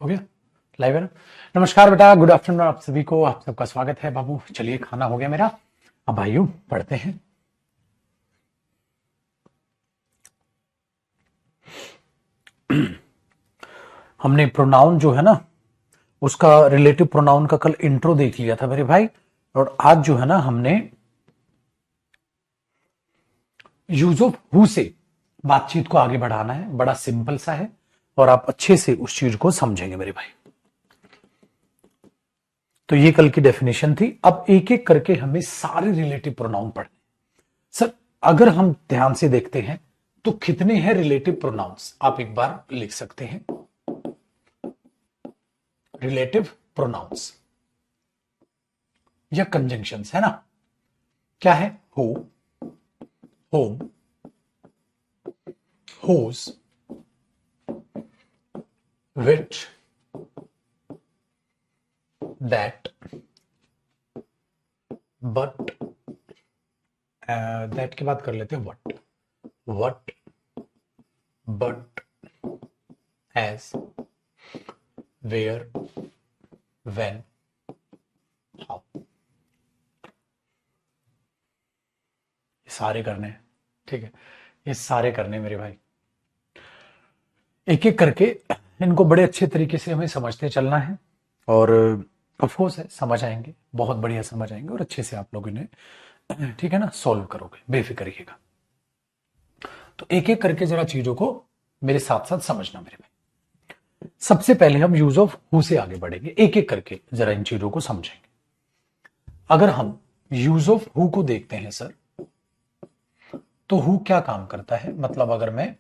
हो गया। लाइव है ना। नमस्कार बेटा, गुड आफ्टरनून आप सभी को, आप सबका स्वागत है बाबू। चलिए खाना हो गया मेरा, अब भाइयों पढ़ते हैं। हमने प्रोनाउन जो है ना, उसका रिलेटिव प्रोनाउन का कल इंट्रो देख लिया था मेरे भाई। और आज जो है ना, हमने यूज ऑफ हु से बातचीत को आगे बढ़ाना है। बड़ा सिंपल सा है और आप अच्छे से उस चीज को समझेंगे मेरे भाई। तो ये कल की डेफिनेशन थी। अब एक एक करके हमें सारे रिलेटिव प्रोनाउन पढ़ने। सर, अगर हम ध्यान से देखते हैं तो कितने हैं रिलेटिव प्रोनाउंस, आप एक बार लिख सकते हैं। रिलेटिव प्रोनाउंस या कंजंक्शंस है ना। क्या है? Who, whom, whose, which, that, but, that के बाद कर लेते हैं what, but, as, where, when, how. ये सारे करने हैं, ठीक है। ये सारे करने हैं मेरे भाई। एक एक करके इनको बड़े अच्छे तरीके से हमें समझते चलना है। और ऑफ कोर्स है, समझ आएंगे, बहुत बढ़िया समझ आएंगे और अच्छे से आप लोग इन्हें, ठीक है ना, सॉल्व करोगे, बेफिक्र रहिएगा। तो एक एक करके जरा चीजों को मेरे साथ साथ समझना मेरे भाई। सबसे पहले हम यूज ऑफ हु से आगे बढ़ेंगे, एक एक करके जरा इन चीजों को समझेंगे। अगर हम यूज ऑफ हु को देखते हैं सर, तो हु क्या काम करता है, मतलब अगर मैं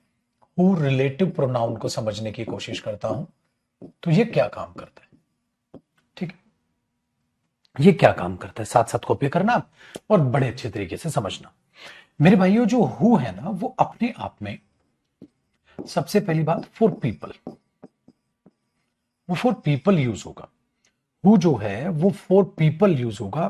हु रिलेटिव प्रोनाउन को समझने की कोशिश करता हूं तो ये क्या काम करता है, ठीक है। ये क्या काम करता है, साथ साथ कॉपी करना आप और बड़े अच्छे तरीके से समझना मेरे भाइयों। जो हु है ना, वो अपने आप में सबसे पहली बात फॉर पीपल, वो फॉर पीपल यूज होगा। हु जो है वो फॉर पीपल यूज होगा,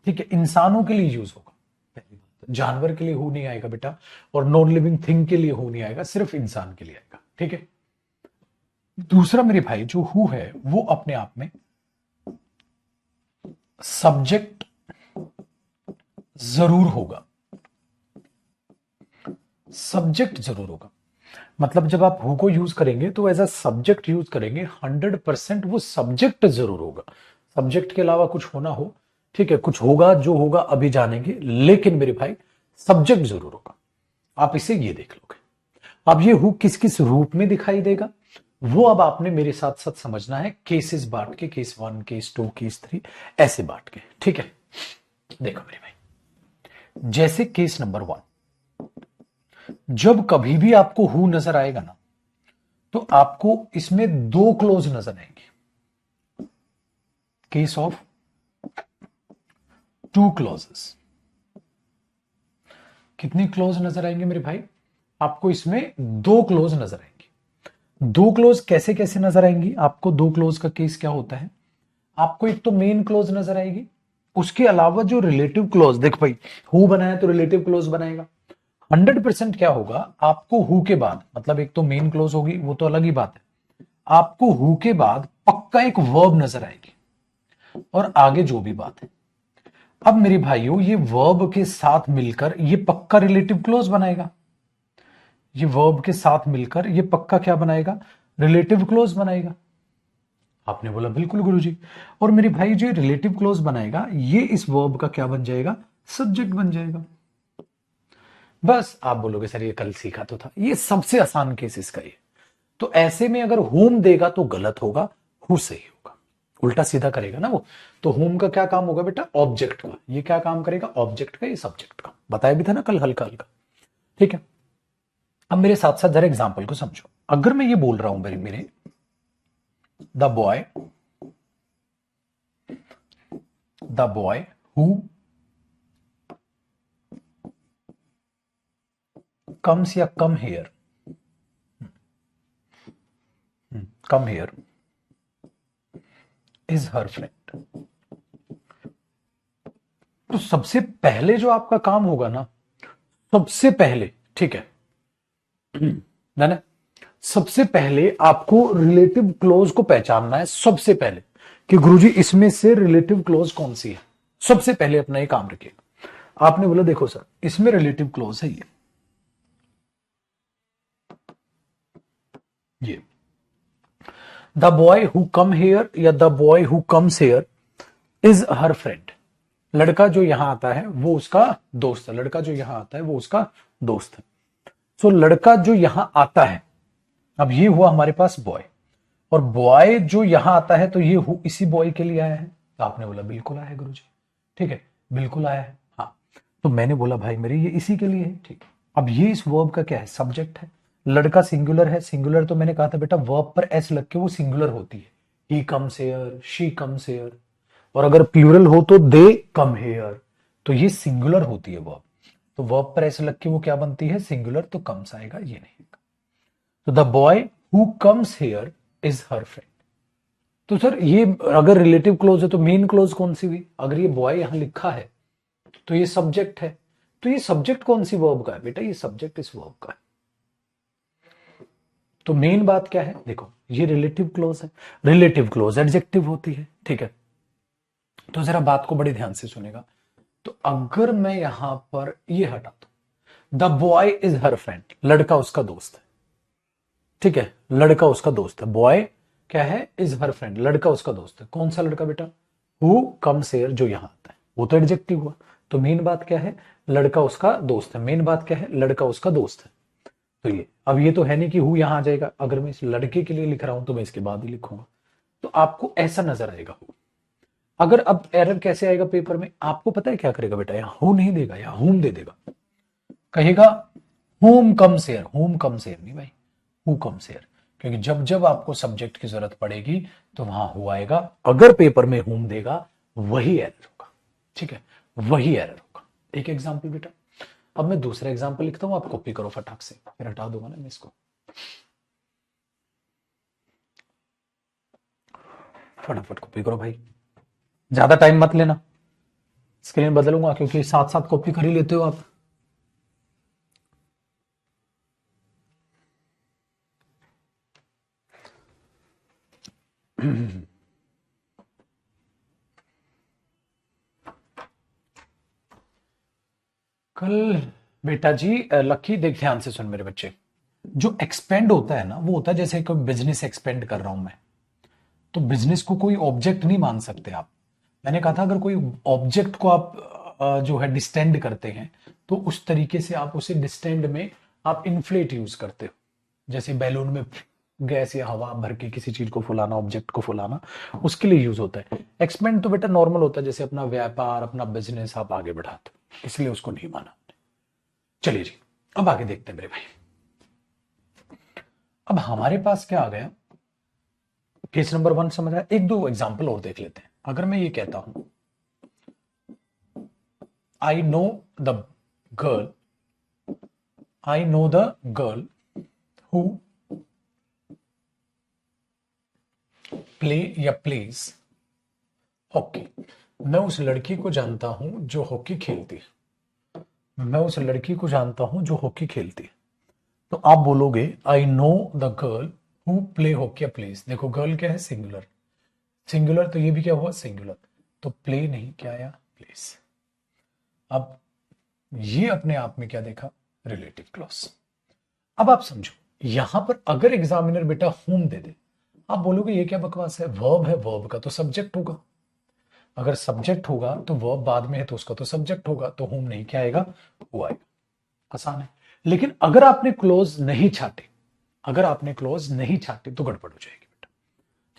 ठीक है, इंसानों के लिए यूज होगा। पहली बात, जानवर के लिए हु नहीं आएगा बेटा, और नॉन लिविंग थिंग के लिए हु नहीं आएगा, सिर्फ इंसान के लिए आएगा, ठीक है। दूसरा मेरे भाई, जो हु है वो अपने आप में सब्जेक्ट जरूर होगा, सब्जेक्ट जरूर होगा। मतलब जब आप हु को यूज करेंगे तो एज अ सब्जेक्ट यूज करेंगे, 100% वो सब्जेक्ट जरूर होगा। सब्जेक्ट के अलावा कुछ होना हो, ठीक है, कुछ होगा, जो होगा अभी जानेंगे, लेकिन मेरे भाई सब्जेक्ट जरूर होगा। आप इसे ये देख लोगे। अब ये हु किस किस रूप में दिखाई देगा, वो अब आपने मेरे साथ साथ समझना है। केसेस बांट के, केस 1, केस 2, केस 3, ऐसे बांट के, ठीक है। देखो मेरे भाई, जैसे केस नंबर 1, जब कभी भी आपको हु नजर आएगा ना, तो आपको इसमें 2 क्लोज नजर आएंगे। केस ऑफ 2 क्लोजेस, कितनी क्लोज नजर आएंगे मेरे भाई? आपको इसमें 2 क्लोज नजर आएंगी। 2 क्लोज कैसे कैसे नजर आएंगी आपको? 2 क्लोज का केस क्या होता है? आपको एक तो मेन क्लोज नजर आएगी, उसके अलावा जो रिलेटिव क्लोज, देख भाई, हु बनाया तो रिलेटिव क्लोज बनाएगा। 100% क्या होगा, आपको हु के बाद, मतलब एक तो मेन क्लोज होगी, वो तो अलग ही बात है, आपको हु के बाद पक्का एक वर्ब नजर आएगी और आगे जो भी बात है। अब मेरे भाइयों, ये वर्ब के साथ मिलकर ये पक्का रिलेटिव क्लोज बनाएगा। ये वर्ब के साथ मिलकर ये पक्का क्या बनाएगा? रिलेटिव क्लोज बनाएगा। आपने बोला बिल्कुल गुरुजी। और मेरे भाई, जो रिलेटिव क्लोज बनाएगा, ये इस वर्ब का क्या बन जाएगा? सब्जेक्ट बन जाएगा। बस आप बोलोगे सर ये कल सीखा तो था, ये सबसे आसान केस इसका ये। तो ऐसे में अगर होम देगा तो गलत होगा, हु सही होगा। उल्टा सीधा करेगा ना वो। तो होम का क्या काम होगा बेटा? ऑब्जेक्ट का। ये क्या काम करेगा? ऑब्जेक्ट का, ये सब्जेक्ट का। बताया भी था ना कल, हल्का हल्का, ठीक है। अब मेरे साथ साथ जरा एग्जाम्पल को समझो। अगर मैं ये बोल रहा हूं मेरे मेरे द बॉय हु कम्स या come here is her friend. तो सबसे पहले जो आपका काम होगा ना, सबसे पहले, ठीक है ना, सबसे पहले आपको रिलेटिव क्लोज को पहचानना है, सबसे पहले कि गुरुजी इसमें से रिलेटिव क्लोज कौन सी है। सबसे पहले अपना ये काम रखिएगा। आपने बोला देखो सर इसमें रिलेटिव क्लोज है ये the boy who come here या the boy who comes here is her friend. लड़का जो यहां आता है वो उसका दोस्त है, लड़का जो यहां आता है वो उसका दोस्त है। सो लड़का जो यहां आता है, अब ये हुआ हमारे पास बॉय, और बॉय जो यहां आता है तो ये इसी बॉय के लिए आया है। तो आपने बोला बिल्कुल आया है गुरुजी, ठीक है बिल्कुल आया है। हाँ, तो मैंने बोला भाई मेरे ये इसी के लिए है, ठीक। अब ये इस वर्ब का क्या है, सब्जेक्ट है। लड़का सिंगुलर है, सिंगुलर तो मैंने कहा था बेटा वर्ब पर एस लग के वो सिंगुलर होती है। He comes here, she comes here. और अगर प्लूरल हो तो दे कम हेयर, तो ये सिंगुलर होती है वर्ब। तो वर्ब पर एस लग के वो क्या बनती है, सिंगुलर, तो कम्स आएगा, ये नहीं। तो the boy who comes here is her friend. तो सर ये अगर रिलेटिव क्लोज है तो मेन क्लोज कौन सी हुई, अगर ये बॉय यहां लिखा है तो ये सब्जेक्ट है। तो ये सब्जेक्ट कौन सी वर्ब का है बेटा, ये सब्जेक्ट इस वर्ब का है। तो मेन बात क्या है, देखो ये रिलेटिव क्लोज है, रिलेटिव क्लोज एडजेक्टिव होती है, ठीक है। तो जरा बात को बड़े ध्यान से सुनेगा। तो अगर मैं यहां पर ये हटा दूं, the boy is her friend, लड़का उसका दोस्त है, ठीक है, लड़का उसका दोस्त है। बॉय क्या है, इज हर फ्रेंड, लड़का उसका दोस्त है। कौन सा लड़का बेटा, हु कम्स हियर, जो यहां आता है, वो तो एडजेक्टिव हुआ। तो मेन बात क्या है, लड़का उसका दोस्त है। मेन बात क्या है, लड़का उसका दोस्त है। तो ये अब ये तो है नहीं कि हु यहां आ जाएगा, अगर मैं इस लड़के के लिए लिख रहा हूं तो मैं इसके बाद ही लिखूंगा, तो आपको ऐसा नजर आएगा हु। अगर अब एरर कैसे आएगा पेपर में, आपको पता है क्या करेगा बेटा, यहां हु नहीं देगा, यहां हुम दे देगा, कहेगा home comes here, home comes here नहीं भाई, हु कम्स हियर। क्योंकि जब जब आपको सब्जेक्ट की जरूरत पड़ेगी तो वहां हु आएगा। अगर पेपर में होम देगा वही एरर होगा, ठीक है, वही एरर होगा। एक एग्जांपल बेटा, अब मैं दूसरा एग्जांपल लिखता हूं, आप कॉपी करो फटाक से, फिर हटा दूंगा ना मैं इसको। फटाफट कॉपी करो भाई, ज्यादा टाइम मत लेना, स्क्रीन बदलूंगा क्योंकि साथ साथ कॉपी कर ही लेते हो आप। कल बेटा जी लकी देख ध्यान से सुन मेरे बच्चे, जो एक्सपेंड होता है ना वो होता है जैसे कोई बिजनेस एक्सपेंड कर रहा हूं मैं, तो बिजनेस को कोई ऑब्जेक्ट नहीं मान सकते आप। मैंने कहा था अगर कोई ऑब्जेक्ट को आप जो है डिस्टेंड करते हैं तो उस तरीके से आप उसे डिस्टेंड में आप इन्फ्लेट यूज करते हो, जैसे बैलून में गैस या हवा भर के किसी चीज को फुलाना, ऑब्जेक्ट को फुलाना, उसके लिए यूज होता है। एक्सपेंड तो बेटा नॉर्मल होता है, जैसे अपना व्यापार अपना बिजनेस आप आगे बढ़ाते हो, इसलिए उसको नहीं माना। चलिए जी, अब आगे देखते हैं मेरे भाई। अब हमारे पास क्या आ गया, केस नंबर 1 समझ आया। एक दो एग्जाम्पल और देख लेते हैं। अगर मैं ये कहता हूं आई know the girl, I know the girl who play या प्लेज हॉकी, मैं उस लड़की को जानता हूं जो हॉकी खेलती है, मैं उस लड़की को जानता हूं जो हॉकी खेलती है। तो आप बोलोगे आई know the girl who play hockey या प्लेज। देखो गर्ल क्या है, सिंगुलर, सिंगुलर तो ये भी क्या हुआ, सिंगुलर, तो प्ले नहीं, क्या आया, प्लेस। अब ये अपने आप में क्या देखा, रिलेटिव क्लॉज। अब आप समझो, यहां पर अगर एग्जामिनर बेटा होम दे दे, आप बोलोगे ये क्या बकवास है, वर्ब है, वर्ब का तो सब्जेक्ट होगा, अगर सब्जेक्ट होगा तो वर्ब बाद में है तो उसका तो सब्जेक्ट होगा, तो होम नहीं, क्या आएगा, वो आएगा। आसान है। लेकिन अगर आपने क्लोज नहीं छाटे, अगर आपने क्लोज नहीं छाटे तो गड़बड़ हो जाएगी बेटा,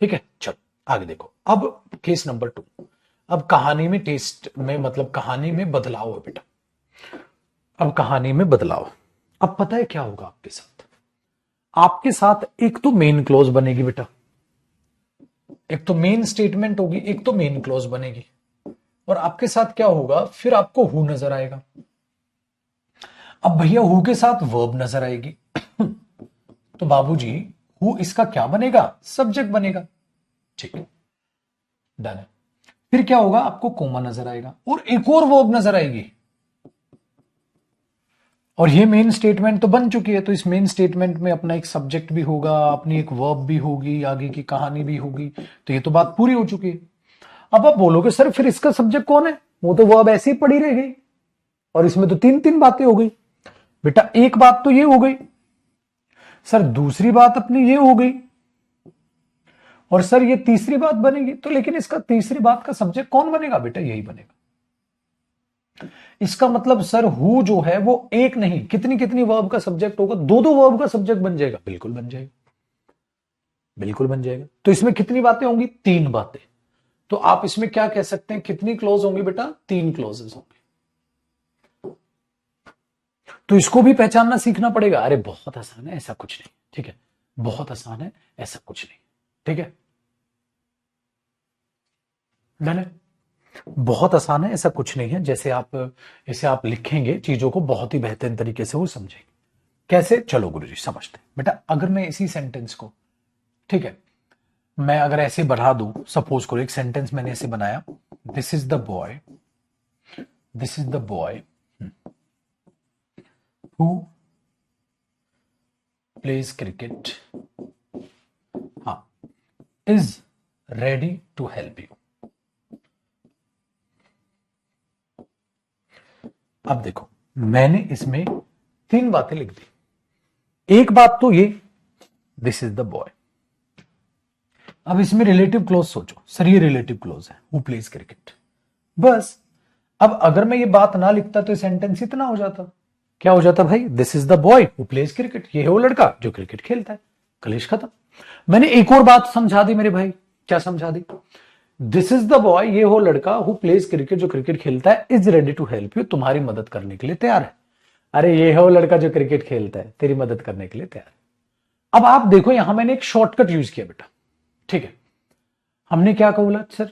ठीक है। चलो आगे देखो, अब केस नंबर 2। अब कहानी में टेस्ट में मतलब कहानी में बदलाव है बेटा, अब कहानी में बदलाव। अब पता है क्या होगा आपके साथ, आपके साथ एक तो मेन क्लोज बनेगी बेटा, एक तो मेन स्टेटमेंट होगी, एक तो मेन क्लोज बनेगी, और आपके साथ क्या होगा, फिर आपको हु नजर आएगा। अब भैया हु के साथ वर्ब नजर आएगी तो बाबूजी हु इसका क्या बनेगा, सब्जेक्ट बनेगा, ठीक है, डन है। फिर क्या होगा, आपको कोमा नजर आएगा और एक और वर्ब नजर आएगी, और ये मेन स्टेटमेंट तो बन चुकी है, तो इस मेन स्टेटमेंट में अपना एक सब्जेक्ट भी होगा, अपनी एक वर्ब भी होगी, आगे की कहानी भी होगी, तो ये तो बात पूरी हो चुकी है। अब आप बोलोगे सर फिर इसका सब्जेक्ट कौन है, वो तो वर्ब ऐसे ही पड़ी रह गई, और इसमें तो तीन तीन बातें हो गई। बेटा एक बात तो ये हो गई सर, दूसरी बात अपनी ये हो गई, और सर ये तीसरी बात बनेगी, तो लेकिन इसका तीसरी बात का सब्जेक्ट कौन बनेगा? बेटा यही बनेगा। इसका मतलब सर हु जो है वो एक नहीं, कितनी कितनी वर्ब का सब्जेक्ट होगा, दो दो वर्ब का सब्जेक्ट बन जाएगा। बिल्कुल बन जाएगा, बिल्कुल बन जाएगा। तो इसमें कितनी बातें होंगी? तीन बातें। तो आप इसमें क्या कह सकते हैं, कितनी क्लॉज होंगी बेटा? तीन क्लॉजेस होंगे। तो इसको भी पहचानना सीखना पड़ेगा। अरे बहुत आसान है, ऐसा कुछ नहीं, ठीक है, बहुत आसान है, ऐसा कुछ नहीं, ठीक है, डन है, बहुत आसान है, ऐसा कुछ नहीं है। जैसे आप इसे आप लिखेंगे चीजों को बहुत ही बेहतरीन तरीके से वो समझेंगे। कैसे? चलो गुरुजी समझते हैं। बेटा अगर मैं इसी सेंटेंस को, ठीक है, मैं अगर ऐसे बढ़ा दूं, सपोज करो एक सेंटेंस मैंने ऐसे बनाया, this is the boy, this is the boy who plays cricket, हाँ, is ready to help you. अब देखो मैंने इसमें तीन बातें लिख दी। एक बात तो ये, दिस इज द बॉय। अब इसमें रिलेटिव क्लोज सोचो, सर ये रिलेटिव क्लोज है, हु प्लेज क्रिकेट, बस। अब अगर मैं ये बात ना लिखता तो सेंटेंस इतना हो जाता, क्या हो जाता भाई? This is the boy who plays cricket, ये है वो लड़का जो क्रिकेट खेलता है, कलेश खत्म। मैंने एक और बात समझा दी मेरे भाई, क्या समझा दी? दिस इज द बॉय, ये हो लड़का, हु प्लेज क्रिकेट, जो क्रिकेट खेलता है, is ready to help you, तुम्हारी मदद करने के लिए तैयार है। अरे ये है वो लड़का जो क्रिकेट खेलता है, तेरी मदद करने के लिए तैयार है। अब आप देखो यहां मैंने एक शॉर्टकट यूज किया बेटा, ठीक है। हमने क्या बोला सर?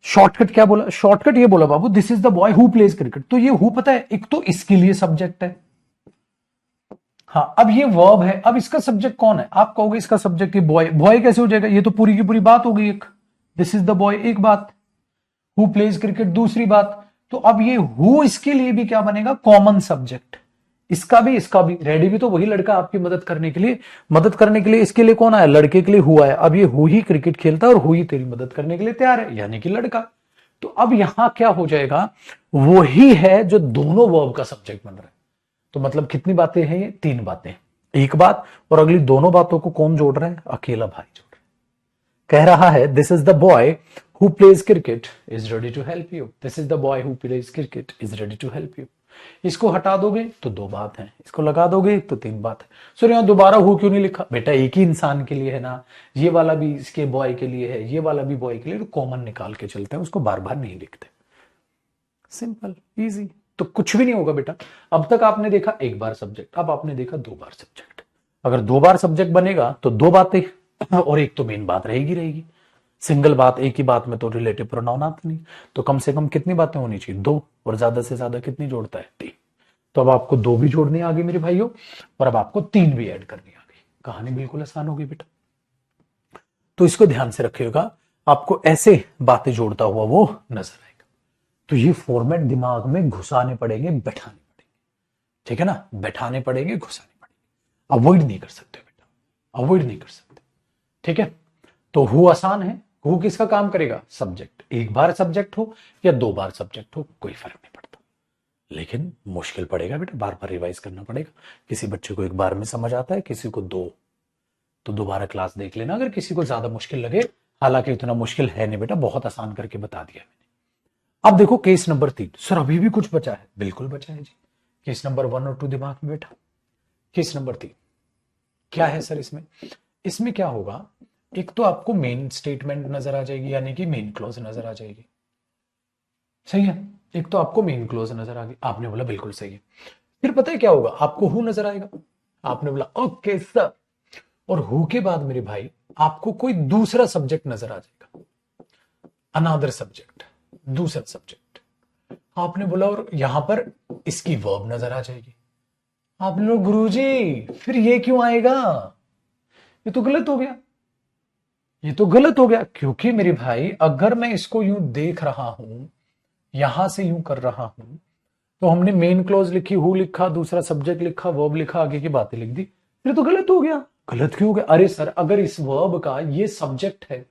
शॉर्टकट क्या बोला? शॉर्टकट ये बोला बाबू, this is the boy who plays cricket. तो ये हु पता है, एक तो इसके लिए सब्जेक्ट है, हाँ। अब ये वर्ब है, अब इसका सब्जेक्ट कौन है? आप कहोगे इसका सब्जेक्ट बॉय, बॉय कैसे हो जाएगा? ये तो पूरी की पूरी बात हो गई एक, दिस इज द बॉय एक बात, हु प्लेज क्रिकेट दूसरी बात। तो अब ये हु इसके लिए भी क्या बनेगा? Common subject. इसका भी इसका भी, रेडी भी तो वही लड़का आपकी मदद करने के लिए, मदद करने के लिए इसके लिए कौन आया? लड़के के लिए हु आया। अब ये हु ही क्रिकेट खेलता है और हु ही तेरी मदद करने के लिए तैयार है, यानी कि लड़का। तो अब यहां क्या हो जाएगा? वो ही है जो दोनों वर्ब का सब्जेक्ट बन रहा है। तो मतलब कितनी बातें हैं ये? तीन बातें। एक बात और अगली दोनों बातों को कौन जोड़ रहा है? अकेला भाई जोड़ रहा है। कह रहा है this is the boy who plays cricket is ready to help you, this is the boy who plays cricket is ready to help you. इसको हटा दोगे तो दो बात है, इसको लगा दोगे तो तीन बात है। सर यहां दोबारा हु क्यों नहीं लिखा? बेटा एक ही इंसान के लिए है ना, ये वाला भी इसके बॉय के लिए है, ये वाला भी बॉय के लिए, तो कॉमन निकाल के चलते हैं, उसको बार बार नहीं लिखते। Simple easy. तो कुछ भी नहीं होगा बेटा। अब तक आपने देखा एक बार सब्जेक्ट, अब आपने देखा दो बार सब्जेक्ट। अगर दो बार सब्जेक्ट बनेगा तो दो बातें और एक तो मेन बात रहेगी रहेगी। सिंगल बात, एक ही बात में तो रिलेटिव प्रोनाउन आते नहीं। तो कम से कम कितनी बातें होनी चाहिए? दो, और ज्यादा से ज्यादा कितनी जोड़ता है? तीन। तो अब आपको दो भी जोड़नी आ गई मेरे भाइयों, और अब आपको तीन भी ऐड करनी आ गई। कहानी बिल्कुल आसान होगी बेटा। तो इसको ध्यान से रखिएगा, आपको ऐसे बातें जोड़ता हुआ वो नजर आएगा। तो ये फॉर्मेट दिमाग में घुसाने पड़ेंगे, बैठाने पड़ेंगे, ठीक है ना, बैठाने पड़ेंगे, घुसाने पड़ेंगे। अवॉइड नहीं कर सकते बेटा, अवॉइड नहीं कर सकते, ठीक है। तो हु आसान है, हु किसका काम करेगा? सब्जेक्ट। एक बार सब्जेक्ट हो या दो बार सब्जेक्ट हो कोई फर्क नहीं पड़ता, लेकिन मुश्किल पड़ेगा बेटा, बार बार रिवाइज करना पड़ेगा। किसी बच्चे को एक बार में समझ आता है, किसी को दो, तो दोबारा क्लास देख लेना अगर किसी को ज्यादा मुश्किल लगे। हालांकि इतना मुश्किल है नहीं बेटा, बहुत आसान करके बता दिया मैंने। अब देखो केस नंबर 3। सर अभी भी कुछ बचा है? बिल्कुल बचा है जी। केस नंबर 1 और 2 दिमाग में बैठा। केस नंबर 3 क्या है सर? इसमें इसमें क्या होगा? एक तो आपको मेन स्टेटमेंट नजर आ जाएगी, यानी कि मेन क्लॉज नजर आ जाएगी, सही है। एक तो आपको मेन क्लॉज नजर आ गई, आपने बोला बिल्कुल सही है। फिर पता है क्या होगा? आपको हु नजर आएगा, आपने बोला ओके सर। और हु के बाद मेरे भाई आपको कोई दूसरा सब्जेक्ट नजर आ जाएगा, अनदर सब्जेक्ट, दूसरा सब्जेक्ट। आपने बोला और यहां पर इसकी वर्ब नजर आ जाएगी। आपने बोला गुरुजी फिर ये क्यों आएगा? ये तो गलत हो गया, ये तो गलत हो गया। क्योंकि मेरे भाई अगर मैं इसको यूं देख रहा हूं, यहां से यूं कर रहा हूं, तो हमने मेन क्लॉज लिखी, हु लिखा, दूसरा सब्जेक्ट लिखा, वर्ब लिखा, आगे की बातें लिख दी, फिर तो गलत हो गया। गलत क्यों हो गया? अरे सर, अगर इस वर्ब का ये सब्जेक्ट है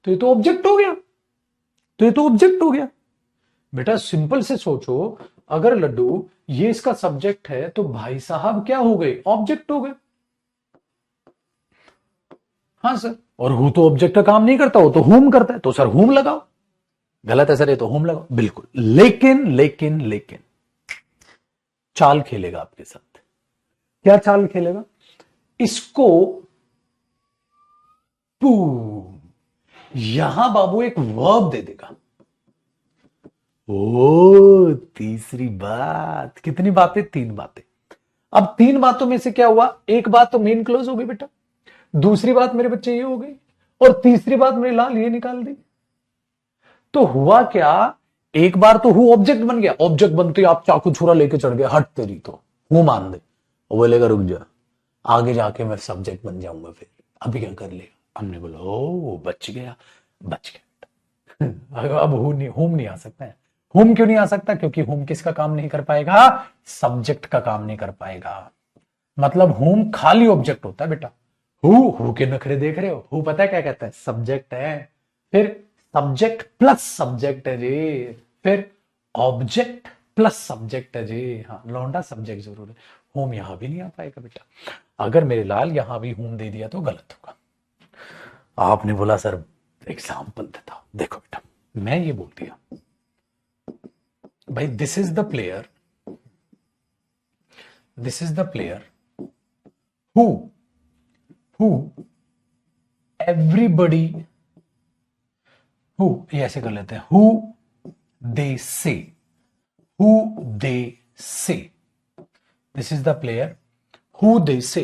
तो ये तो ऑब्जेक्ट हो गया, तो ये तो ऑब्जेक्ट हो गया। बेटा सिंपल से सोचो, अगर लड्डू ये इसका सब्जेक्ट है तो भाई साहब क्या हो गए? ऑब्जेक्ट हो गए। हाँ सर, और हु तो ऑब्जेक्ट का काम नहीं करता, हो तो हुम करता है, तो सर हुम लगाओ। गलत है सर, ये तो हुम लगाओ, बिल्कुल। लेकिन लेकिन लेकिन चाल खेलेगा आपके साथ। क्या चाल खेलेगा? इसको पू यहां बाबू एक वर्ब दे देगा। ओ तीसरी बात, कितनी बातें? तीन बातें। अब तीन बातों में से क्या हुआ? एक बात तो मेन क्लोज हो गई बेटा, दूसरी बात मेरे बच्चे ये हो गई, और तीसरी बात मेरे लाल ये निकाल दी। तो हुआ क्या? एक बार तो हु ऑब्जेक्ट बन गया, ऑब्जेक्ट बनते आप चाकू छुरा लेके चढ़ गए, हट तेरी, तो हु मान दे। वो बोलेगा रुक जा, आगे जाके मैं सब्जेक्ट बन जाऊंगा, फिर अभी क्या कर लेगा? हमने बोला ओ बच गया, बच गया। अब हुम नहीं आ सकता है। हुम क्यों नहीं आ सकता? क्योंकि हुम किसका काम नहीं कर पाएगा? सब्जेक्ट का काम नहीं कर पाएगा। मतलब हुम खाली ऑब्जेक्ट होता है बेटा। हु के नखरे देख रहे हो? हु पता है क्या कहता है? सब्जेक्ट है। फिर सब्जेक्ट प्लस सब्जेक्ट है जी, फिर ऑब्जेक्ट प्लस सब्जेक्ट है जी। हाँ, लौंडा सब्जेक्ट जरूर है। होम यहां भी नहीं आ पाएगा बेटा। अगर मेरे लाल यहां भी होम दे दिया तो गलत होगा। आपने बोला सर एग्जाम्पल देता हूं, देखो बेटा, मैं ये बोल दिया भाई, this is the player, this is the player who who everybody, who ये ऐसे कर लेते हैं, हु दे से, हु दे से, this is the player who they से।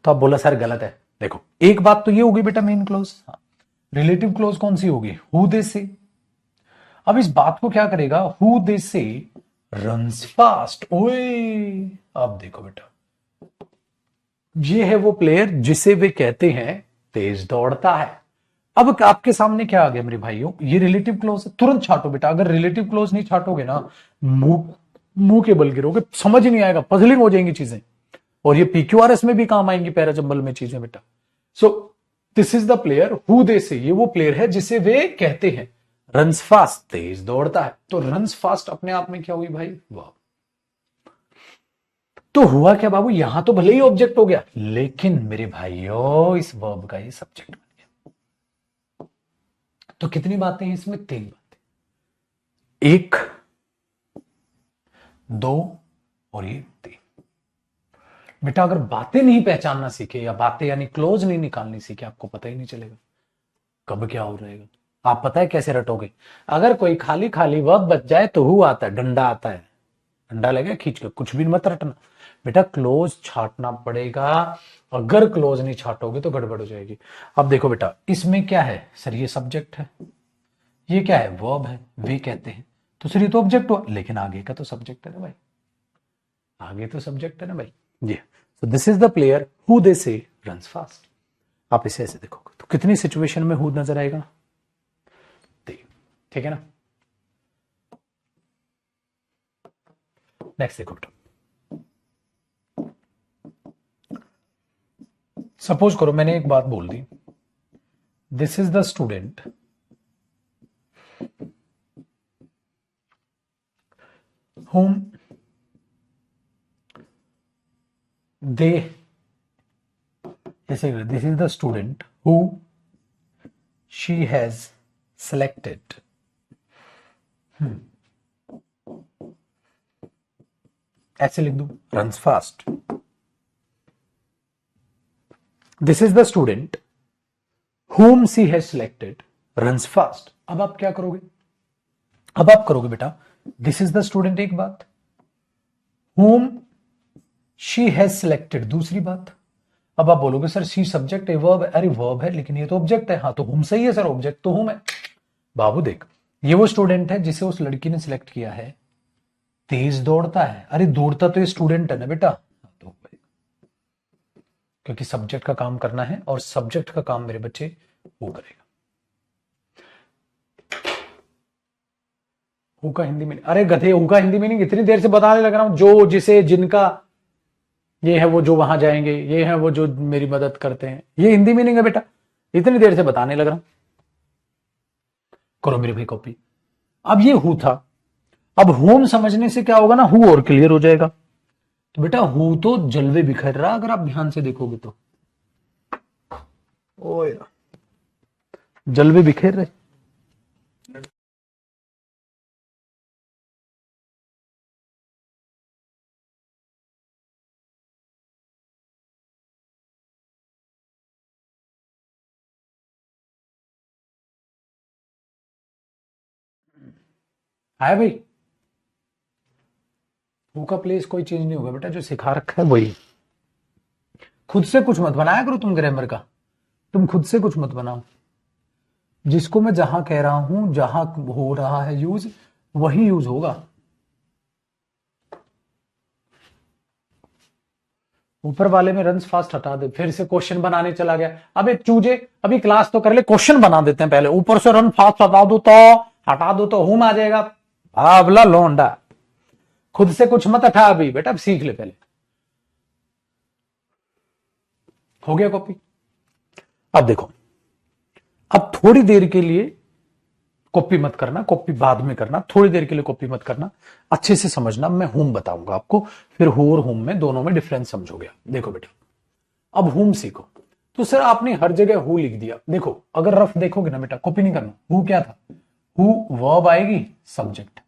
तो आप बोला सर गलत है। देखो, एक बात तो ये होगी बेटा मेन क्लोज, रिलेटिव क्लोज कौन सी होगी? हु दे से। अब इस बात को क्या करेगा? Who they say runs fast. ओए, अब देखो बेटा, ये है वो प्लेयर जिसे वे कहते हैं तेज दौड़ता है। अब आपके सामने क्या आ गया मेरे भाइयों? ये रिलेटिव क्लोज है, तुरंत छाटो बेटा। अगर रिलेटिव क्लोज नहीं छाटोगे ना, मुंह मुंह के बल गिरोगे, समझ ही नहीं आएगा, पजलिंग हो जाएंगी चीजें। और ये पीक्यूआरएस में भी काम आएंगी, पैराजंबल में चीजें बेटा। सो this is the player who they से, ये वो प्लेयर है जिसे वे कहते हैं रन्स फास्ट, तेज दौड़ता है। तो रन्स फास्ट अपने आप में क्या हुई भाई? वाह। तो हुआ क्या बाबू? यहां तो भले ही ऑब्जेक्ट हो गया, लेकिन मेरे भाइयों इस वर्ब का ये सब्जेक्ट बन गया। तो कितनी बातें हैं इसमें? तीन बातें, एक, दो और ये तीन। बेटा अगर बातें नहीं पहचानना सीखे, या बातें यानी क्लोज नहीं निकालनी सीखे, आपको पता ही नहीं चलेगा कब क्या हो रहेगा। आप पता है कैसे रटोगे? अगर कोई खाली खाली वर्ब बच जाए तो हु आता है, डंडा आता है, डंडा लगे खींच के, कुछ भी मत रटना बेटा, क्लोज छाटना पड़ेगा। अगर क्लोज नहीं छाटोगे तो गड़बड़ हो जाएगी। अब देखो बेटा, इसमें क्या है? सर ये सब्जेक्ट है, ये क्या है? वर्ब है, वे कहते हैं। तो सर ये तो ऑब्जेक्ट हुआ, लेकिन आगे का तो सब्जेक्ट है ना भाई, आगे तो सब्जेक्ट है ना भाई। जी, so this is the player who they say runs fast. आप इसे ऐसे देखोगे तो कितनी सिचुएशन में हु नजर आएगा? ठीक है ना? नेक्स्ट देखो बेटा, सपोज करो मैंने एक बात बोल दी, this is the student whom they, जैसे this is the student who she has selected. ऐसे लिख दू, runs fast. This is the student whom she has selected runs fast। अब आप क्या करोगे? अब आप करोगे बेटा, दिस इज द स्टूडेंट एक बात, whom she has selected दूसरी बात। अब आप बोलोगे सर सी सब्जेक्ट है, वर्ब है। अरे वर्ब है लेकिन ये तो ऑब्जेक्ट है। हाँ तो हुम सही है सर, ऑब्जेक्ट तो हुम है। बाबू देख, ये वो स्टूडेंट है जिसे उस लड़की ने सिलेक्ट किया है, तेज दौड़ता है। अरे दौड़ता तो ये स्टूडेंट है ना बेटा, तो क्योंकि सब्जेक्ट का काम करना है और सब्जेक्ट का काम मेरे बच्चे वो करेगा। हु का हिंदी मीनिंग, अरे गधे, हु का हिंदी मीनिंग इतनी देर से बताने लग रहा हूं, जो, जिसे, जिनका, ये है वो जो वहां जाएंगे, ये है वो जो मेरी मदद करते हैं, ये हिंदी मीनिंग है बेटा, इतनी देर से बताने लग रहा हूं। करो मेरे भाई कॉपी। अब ये हु था, अब होम समझने से क्या होगा ना, हु और क्लियर हो जाएगा। तो बेटा हु तो जलवे बिखर रहा, अगर आप ध्यान से देखोगे तो, ओ जलवे बिखेर रहे। है भाई, हु का प्लेस कोई चेंज नहीं होगा बेटा, जो सिखा रखा है वही। खुद से कुछ मत बनाया करो तुम ग्रामर का, तुम खुद से कुछ मत बनाओ, जिसको मैं जहां कह रहा हूं, जहां हो रहा है यूज, वही यूज होगा। ऊपर वाले में रन्स फास्ट हटा दे, फिर से क्वेश्चन बनाने चला गया। अबे चूजे, अभी क्लास तो कर ले, क्वेश्चन बना देते हैं पहले, ऊपर से रन फास्ट हटा दो तो हुम आ जाएगा। आबला लोंडा, खुद से कुछ मत हटा अभी बेटा, अब सीख ले पहले। हो गया कॉपी। अब देखो, अब थोड़ी देर के लिए कॉपी मत करना, कॉपी बाद में करना, थोड़ी देर के लिए कॉपी मत करना, अच्छे से समझना, मैं होम बताऊंगा आपको, फिर हु और होम में दोनों में डिफरेंस समझोगे। देखो बेटा, अब होम सीखो। तो सर आपने हर जगह हु लिख दिया, देखो अगर रफ देखोगे ना बेटा, कॉपी नहीं करना, हु क्या था, हु वर्ब आएगी, सब्जेक्ट।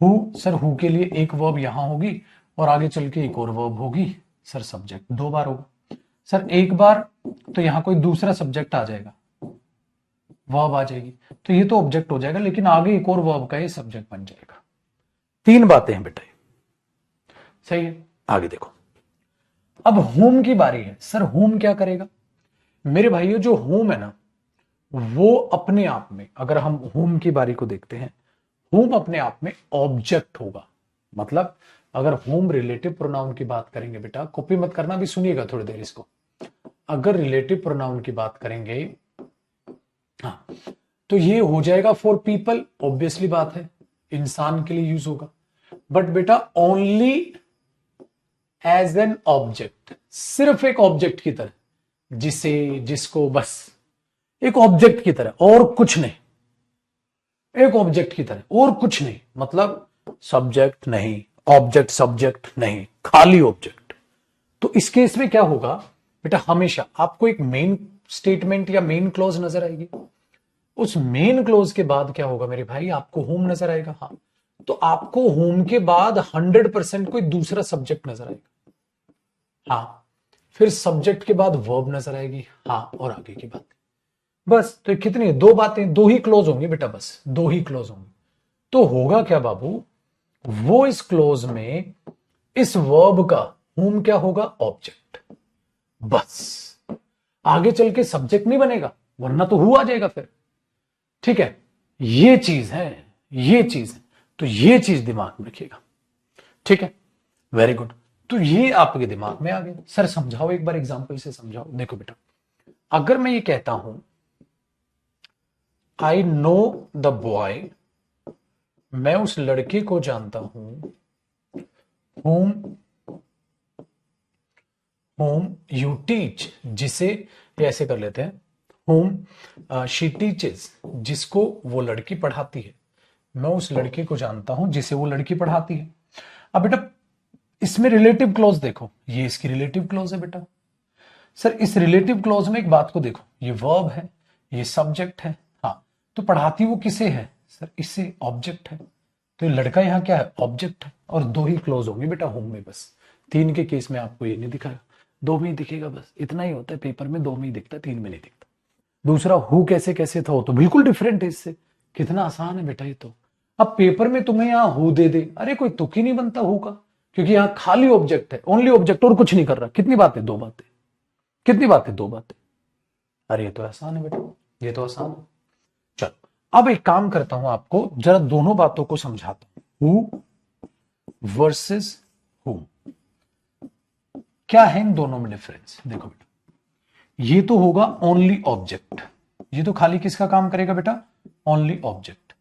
हु सर, हु के लिए एक वर्ब यहां होगी और आगे चल के एक और वर्ब होगी, सर सब्जेक्ट 2 बार होगा। सर एक बार तो यहां कोई दूसरा सब्जेक्ट आ जाएगा, वर्ब आ जाएगी, तो ये तो ऑब्जेक्ट हो जाएगा, लेकिन आगे एक और वर्ब का ये सब्जेक्ट बन जाएगा। 3 बातें हैं बेटा, सही है। आगे देखो, अब होम की बारी है। सर होम क्या करेगा मेरे भाइयों, जो होम है ना, वो अपने आप में, अगर हम होम की बारी को देखते हैं, होम अपने आप में ऑब्जेक्ट होगा। मतलब अगर होम रिलेटिव प्रोनाउन की बात करेंगे बेटा, कॉपी मत करना, भी सुनिएगा थोड़ी देर इसको। अगर रिलेटिव प्रोनाउन की बात करेंगे, हाँ, तो ये हो जाएगा फॉर पीपल, ऑब्वियसली बात है, इंसान के लिए यूज होगा। बट बेटा ओनली एज एन ऑब्जेक्ट, सिर्फ एक ऑब्जेक्ट की तरह, जिसे, जिसको, बस एक ऑब्जेक्ट की तरह और कुछ नहीं, एक ऑब्जेक्ट की तरह और कुछ नहीं, मतलब सब्जेक्ट नहीं, ऑब्जेक्ट सब्जेक्ट नहीं, खाली ऑब्जेक्ट। तो इस केस में क्या होगा बेटा, हमेशा आपको एक मेन स्टेटमेंट या मेन क्लॉज नजर आएगी, उस मेन क्लोज के बाद क्या होगा मेरे भाई, आपको होम नजर आएगा। हाँ, तो आपको होम के बाद 100% कोई दूसरा सब्जेक्ट नजर आएगा। हाँ, फिर सब्जेक्ट के बाद वर्ब नजर आएगी। हाँ, और आगे की बात, बस। तो कितनी, 2 बातें, 2 ही क्लोज होंगी बेटा, बस 2 ही क्लोज होंगी। तो होगा क्या बाबू, वो इस क्लोज में इस वर्ब का होम क्या होगा, ऑब्जेक्ट, बस। आगे चल के सब्जेक्ट नहीं बनेगा, वरना तो हु आ जाएगा फिर। ठीक है, ये चीज है, ये चीज है, तो ये चीज दिमाग में रखिएगा। ठीक है, वेरी गुड। तो ये आपके दिमाग में आ गया। सर समझाओ एक बार, एग्जांपल से समझाओ। देखो बेटा, अगर मैं ये कहता हूं आई नो द बॉय, मैं उस लड़के को जानता हूं, होम होम यू टीच, जिसे, ऐसे कर लेते हैं, होम शी टीचेस, जिसको वो लड़की पढ़ाती है। मैं उस लड़के को जानता हूं जिसे वो लड़की पढ़ाती है। अब बेटा इसमें रिलेटिव क्लॉज देखो, ये इसकी रिलेटिव क्लॉज है बेटा। सर इस रिलेटिव क्लॉज में एक बात को देखो, ये वर्ब है, ये सब्जेक्ट है। हाँ, तो पढ़ाती वो किसे है, सर इससे, ऑब्जेक्ट है। तो ये लड़का यहां क्या है, ऑब्जेक्ट है। और 2 ही क्लॉज होंगे बेटा होम में, बस। 3 के केस में आपको ये नहीं दिखाएगा, 2 में ही दिखेगा, बस इतना ही होता है पेपर में, 2 में ही दिखता है, 3 में नहीं दिखता। दूसरा हु कैसे कैसे था, वो तो बिल्कुल डिफरेंट है इससे, कितना आसान है बेटा ये तो। अब पेपर में तुम्हें यहां हु दे दे, अरे कोई तुक ही नहीं बनता हु का, क्योंकि यहां खाली ऑब्जेक्ट है, ओनली ऑब्जेक्ट, और कुछ नहीं कर रहा। कितनी बातें, 2 बातें, कितनी बातें, 2 बातें। अरे ये तो आसान है बेटा, ये तो आसान है। चलो अब एक काम करता हूं, आपको जरा दोनों बातों को समझाता हूं। हु वर्सेस हु, क्या है इन दोनों में डिफरेंस। देखो बेटा, ये तो होगा ओनली ऑब्जेक्ट, ये तो खाली किसका काम करेगा बेटा, ओनली ऑब्जेक्ट।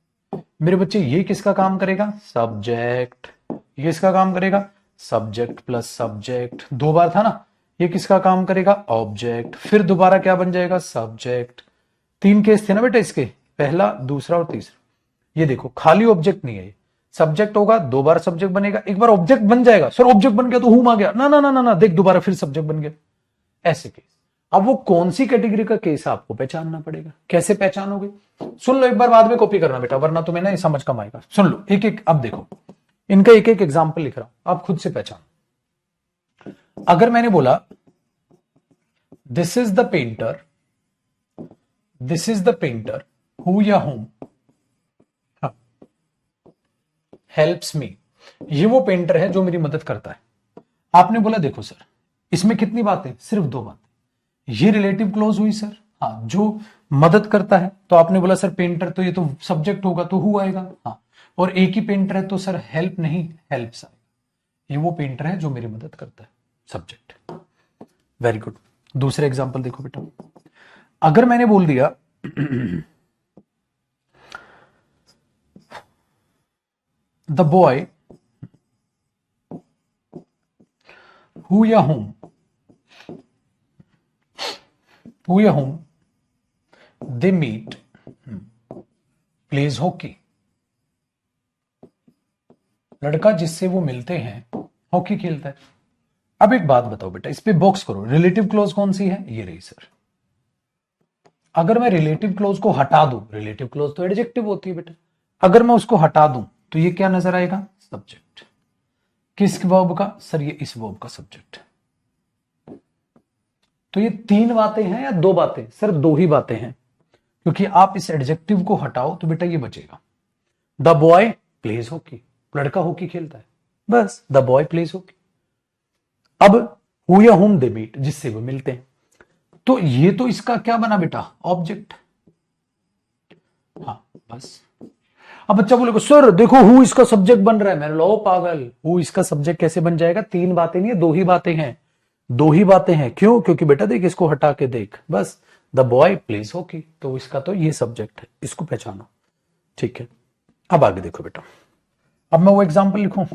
मेरे बच्चे ये किसका काम करेगा? सब्जेक्ट। ये किसका काम करेगा? सब्जेक्ट प्लस सब्जेक्ट, दो बार था ना। ये किसका काम करेगा? ऑब्जेक्ट। फिर दोबारा क्या बन जाएगा? सब्जेक्ट। तीन केस थे ना बेटा इसके, पहला, दूसरा और तीसरा। ये देखो खाली ऑब्जेक्ट नहीं है ये, सब्जेक्ट होगा, दो बार सब्जेक्ट बनेगा, एक बार ऑब्जेक्ट बन जाएगा। सर ऑब्जेक्ट बन गया तो हुम आ गया, ना ना ना ना ना, देख दोबारा फिर सब्जेक्ट बन गया। ऐसे केस। अब वो कौन सी कैटेगरी का केस है आपको पहचानना पड़ेगा। कैसे पहचानोगे? सुन लो एक बार, बाद में कॉपी करना बेटा, वरना तुम्हें ना समझ कम आएगा। सुन लो एक एक, अब देखो इनका एक एक एग्जाम्पल लिख रहा हूं, आप खुद से पहचान। अगर मैंने बोला this is the painter, this is the painter who या होम हेल्प्स मी, ये वो पेंटर है जो मेरी मदद करता है। आपने बोला देखो सर इसमें कितनी बातें? सिर्फ दो बातें। ये रिलेटिव क्लोज हुई सर, हाँ, जो मदद करता है। तो आपने बोला सर पेंटर, तो ये तो सब्जेक्ट होगा तो हु आएगा, हाँ। और एक ही पेंटर है तो सर हेल्प नहीं, हेल्प्स आएगा। ये वो पेंटर है जो मेरी मदद करता है, सब्जेक्ट। Very good. दूसरे एग्जाम्पल देखो बेटा, अगर मैंने बोल दिया द बॉय हु या होम, हु या whom they meet plays hockey, लड़का जिससे वो मिलते हैं हॉकी खेलता है। अब एक बात बताओ बेटा, इस पे बॉक्स करो, रिलेटिव क्लोज कौन सी है? ये रही सर। अगर मैं रिलेटिव क्लोज को हटा दूं, रिलेटिव क्लोज तो एडजेक्टिव होती है बेटा, अगर मैं उसको हटा दूं तो ये क्या नजर आएगा? सब्जेक्ट। किस वर्ब का? सर ये इस वर्ब का सब्जेक्ट। तो ये तीन बातें हैं या दो बातें? सर दो ही बातें हैं, क्योंकि आप इस एडजेक्टिव को हटाओ तो बेटा ये बचेगा, द बॉय प्लेज हॉकी, लड़का हॉकी खेलता है, बस द बॉय प्लेज हॉकी। अब हु या होम दे मीट, जिससे वो मिलते हैं, तो ये तो इसका क्या बना बेटा? ऑब्जेक्ट। हाँ बस। अब बच्चा बोलेगा सर देखो हु इसका सब्जेक्ट बन रहा है, मैंने लो पागल, हु इसका सब्जेक्ट कैसे बन जाएगा? तीन बातें नहीं है, दो ही बातें हैं, दो ही बातें हैं। क्यों? क्योंकि बेटा देख इसको हटा के देख, बस द बॉय प्लेज हॉकी, तो इसका तो ये सब्जेक्ट है, इसको पहचानो। ठीक है, अब आगे देखो बेटा, अब मैं वो एग्जाम्पल लिखूं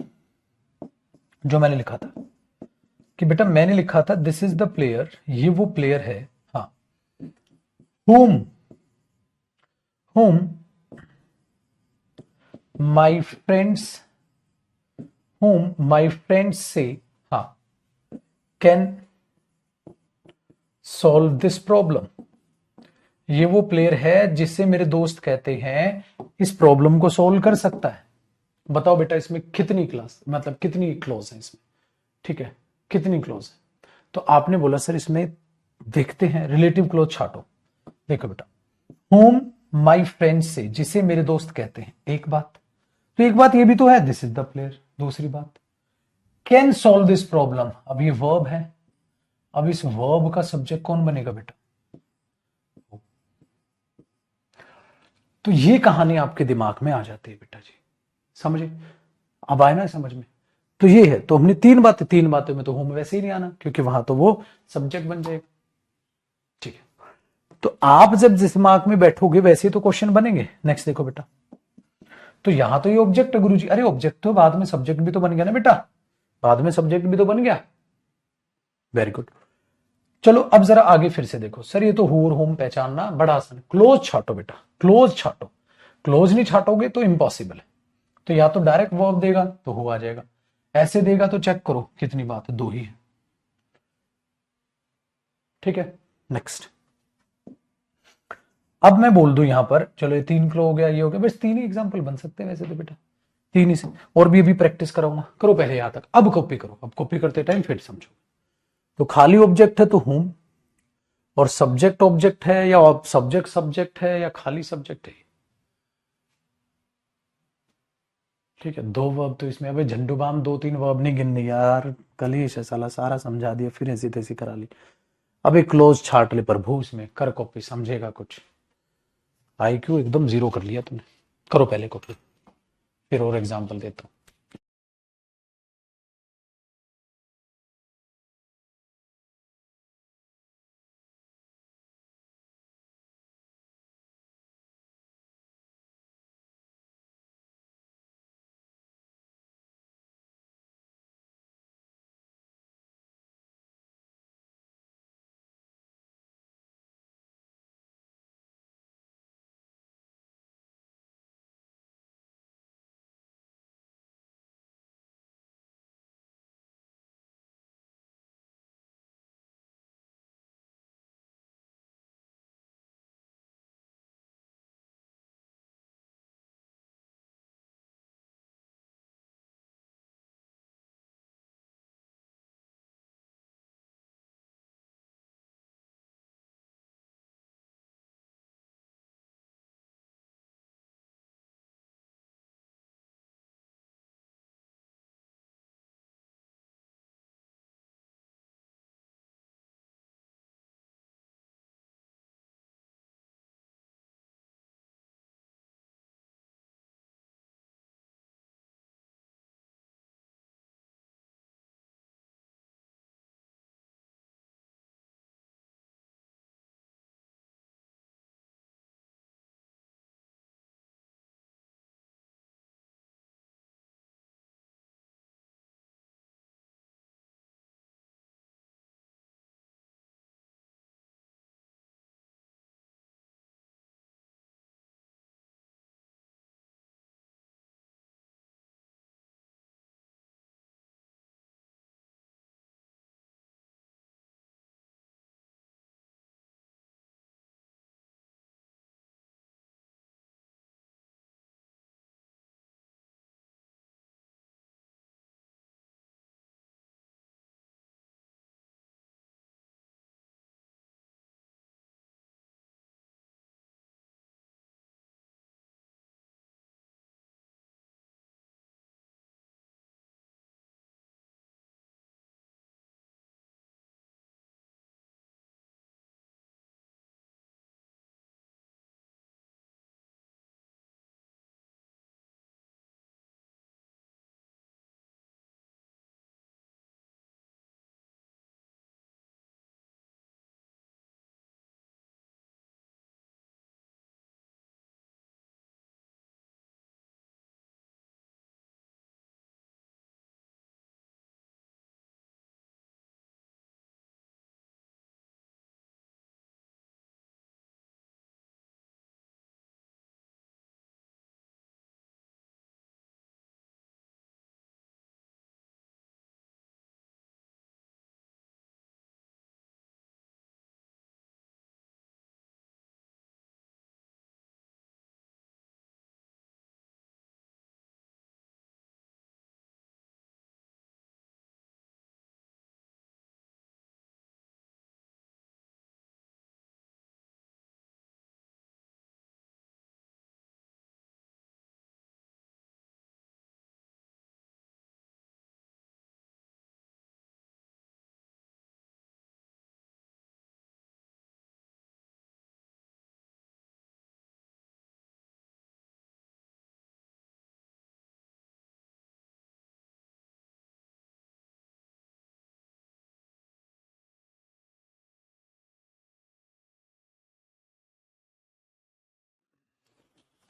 जो मैंने लिखा था, कि बेटा मैंने लिखा था दिस इज द प्लेयर, ये वो प्लेयर है, हाँ, whom whom my friends, whom my friends say, हाँ, can solve this problem, ये वो प्लेयर है जिससे मेरे दोस्त कहते हैं इस प्रॉब्लम को सॉल्व कर सकता है। बताओ बेटा इसमें कितनी क्लास, मतलब कितनी क्लोज है इसमें? ठीक है, कितनी क्लोज है? तो आपने बोला सर इसमें देखते हैं, रिलेटिव क्लोज छाटो। देखो बेटा, होम माई फ्रेंड्स से, जिसे मेरे दोस्त कहते हैं, एक बात। तो एक बात ये भी तो है, दिस इज द प्लेयर। दूसरी बात, कैन सॉल्व दिस प्रॉब्लम, अब ये वर्ब है, अब इस वर्ब का सब्जेक्ट कौन बनेगा बेटा? तो ये कहानी आपके दिमाग में आ जाती है बेटा जी, समझे? अब आए ना समझ में? तो ये है, तो हमने तीन बातें, तीन बातों में तो होम वैसे ही नहीं आना, क्योंकि वहां तो वो सब्जेक्ट बन जाएगा। ठीक है, तो आप जब जिस दिमाग में बैठोगे वैसे तो क्वेश्चन बनेंगे। नेक्स्ट देखो बेटा, तो यहां तो ये ऑब्जेक्ट है गुरुजी, अरे ऑब्जेक्ट तो बाद में सब्जेक्ट भी तो बन गया ना बेटा, बाद में सब्जेक्ट भी तो बन गया। Very good. चलो अब जरा आगे फिर से देखो, सर ये तो हु और होम पहचानना बड़ा आसान है। क्लोज छाटो बेटा, क्लोज छाटो, क्लोज नहीं छाटोगे तो इम्पॉसिबल है। तो या तो डायरेक्ट वर्ब देगा तो हु आ जाएगा, ऐसे देगा तो चेक करो कितनी बात है, दो ही है। ठीक है, नेक्स्ट। अब मैं बोल दूं यहां पर, चलो ये तीन क्लो हो गया, ये हो गया, बस तीन ही एग्जांपल बन सकते हैं वैसे तो बेटा, तीन ही से। और भी अभी प्रैक्टिस कराऊंगा, करो पहले यहां तक, अब कॉपी करो, अब कॉपी करते टाइम फिर समझो। तो खाली ऑब्जेक्ट है तो हूम, और सब्जेक्ट ऑब्जेक्ट है या सब्जेक्ट सब्जेक्ट है या खाली सब्जेक्ट है। ठीक है, दो वर्ब तो इसमें, अबे झंडू बाम दो तीन वर्ब नहीं गिननी यार, कल ही से साला सारा समझा दिया, फिर ऐसी तैसी करा ली। अबे क्लोज छाट ले प्रभु, इसमें कर कॉपी, समझेगा कुछ। आईक्यू एकदम जीरो कर लिया तूने, करो पहले कॉपी, फिर और एग्जाम्पल देता हूं।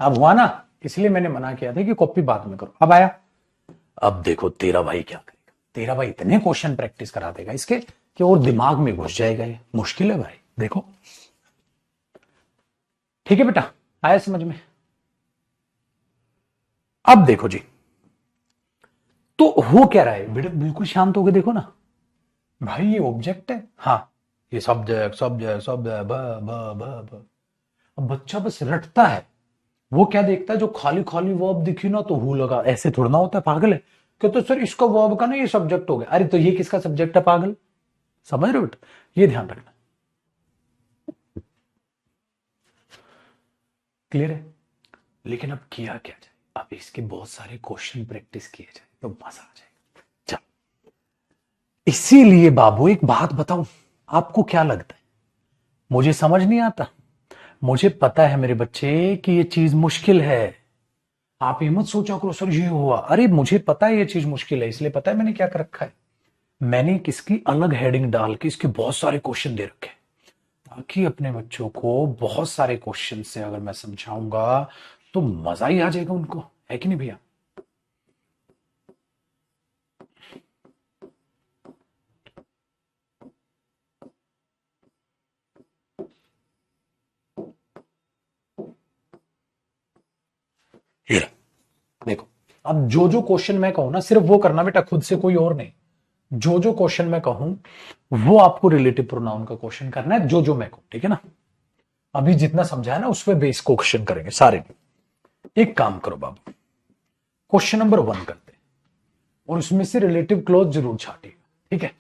अब हुआ ना, इसलिए मैंने मना किया था कि कॉपी बाद में करो। अब आया, अब देखो तेरा भाई क्या करेगा। तेरा भाई इतने क्वेश्चन प्रैक्टिस करा देगा इसके कि और दिमाग में घुस जाएगा। ये मुश्किल है भाई, देखो। ठीक है बेटा, आया समझ में? अब देखो जी, तो हो क्या रहा है बेटा, बिल्कुल शांत होकर देखो ना। भाई ये ऑब्जेक्ट है, हाँ, ये सब्जेक्ट सब्जेक्ट सब्जेक्ट ब ब ब ब। अब बच्चा बस रटता है। वो क्या देखता है, जो खाली खाली वर्ब दिखी ना तो हु लगा, ऐसे थोड़ा ना होता है, पागल है। कहते तो सर इसका वर्ब का ना ये सब्जेक्ट हो गया। अरे तो ये किसका सब्जेक्ट है पागल, समझ रहे हो बेटा? ये ध्यान रखना। क्लियर है? लेकिन अब किया क्या जाए, अब इसके बहुत सारे क्वेश्चन प्रैक्टिस किए जाए तो मजा आ जाएगा। चल, इसीलिए बाबू एक बात बताऊं, आपको क्या लगता है, मुझे समझ नहीं आता। मुझे पता है मेरे बच्चे कि ये चीज मुश्किल है। आप ये मत सोचा करो सर ये हुआ, अरे मुझे पता है ये चीज मुश्किल है, इसलिए पता है मैंने क्या कर रखा है। मैंने किसकी अलग हेडिंग डाल के इसके बहुत सारे क्वेश्चन दे रखे हैं, ताकि अपने बच्चों को बहुत सारे क्वेश्चन से अगर मैं समझाऊंगा तो मजा ही आ जाएगा उनको, है कि नहीं भैया? ये देखो, अब जो जो क्वेश्चन मैं कहूं ना सिर्फ वो करना बेटा, खुद से कोई और नहीं। जो जो क्वेश्चन मैं कहूं वो आपको रिलेटिव प्रोनाउन का क्वेश्चन करना है, जो जो मैं कहूं, ठीक है ना? अभी जितना समझाया ना उस पर बेस क्वेश्चन करेंगे सारे। एक काम करो बाबू, क्वेश्चन नंबर 1 करते हैं और उसमें से रिलेटिव क्लॉज जरूर छाटिए, ठीक है?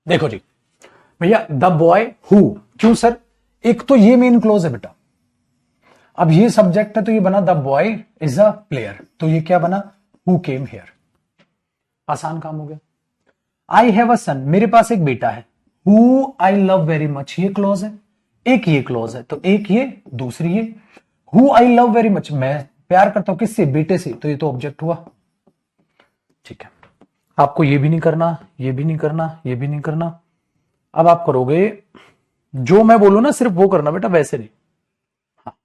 देखो जी भैया, द बॉय हु, क्यों सर, एक तो ये मेन क्लोज है बेटा, अब ये सब्जेक्ट है तो ये बना the boy is a player, तो ये क्या बना, हु केम हियर, आसान काम हो गया। आई हैव अ सन, मेरे पास एक बेटा है, who I love very much, ये क्लोज है, एक ये क्लोज है, तो एक ये, दूसरी ये, who I love very much, मैं प्यार करता हूं किससे, बेटे से, तो ये तो ऑब्जेक्ट हुआ। ठीक है, आपको ये भी नहीं करना, ये भी नहीं करना, ये भी नहीं करना। अब आप करोगे जो मैं बोलू ना, सिर्फ वो करना बेटा, वैसे नहीं। हाँ।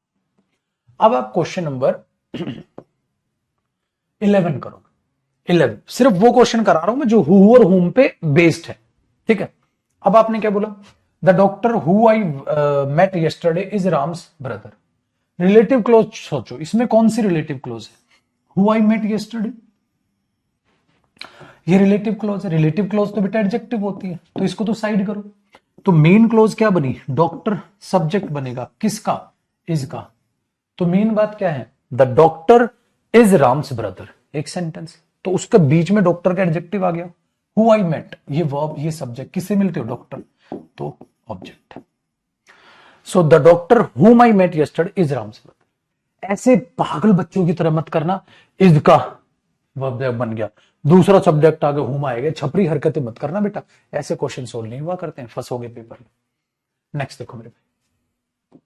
अब आप क्वेश्चन नंबर 11 करोगे। 11 सिर्फ वो क्वेश्चन करा रहा हूं मैं जो हु और हुम पे बेस्ड है। ठीक है, अब आपने क्या बोला, the doctor who I met yesterday is Ram's brother. Relative clause सोचो, इसमें कौन सी रिलेटिव क्लोज है, हु आई मेट यस्टरडे, ये रिलेटिव क्लोज है, रिलेटिव क्लोज तो बेटा एडजेक्टिव होती है, तो इसको तो साइड करो। तो मेन क्लोज क्या बनी, डॉक्टर, सब्जेक्ट बनेगा किसका, इज का, तो मेन बात क्या है, the doctor is Ram's brother, एक सेंटेंस, तो उसके बीच में डॉक्टर का एडजेक्टिव आ गया। हु आई मेट, ये वर्ब, ये सब्जेक्ट, किससे मिलते हो, डॉक्टर, तो object. So the doctor whom I met yesterday is Ram's brother. ऐसे पागल बच्चों की तरह मत करना, इज का वर्ब बन गया, दूसरा सब्जेक्ट आ गया, हुम आएगा, छपरी हरकतें मत करना बेटा, ऐसे क्वेश्चन सोल्व नहीं हुआ करते हैं, फंसोगे पेपर में। नेक्स्ट देखो मेरे भाई,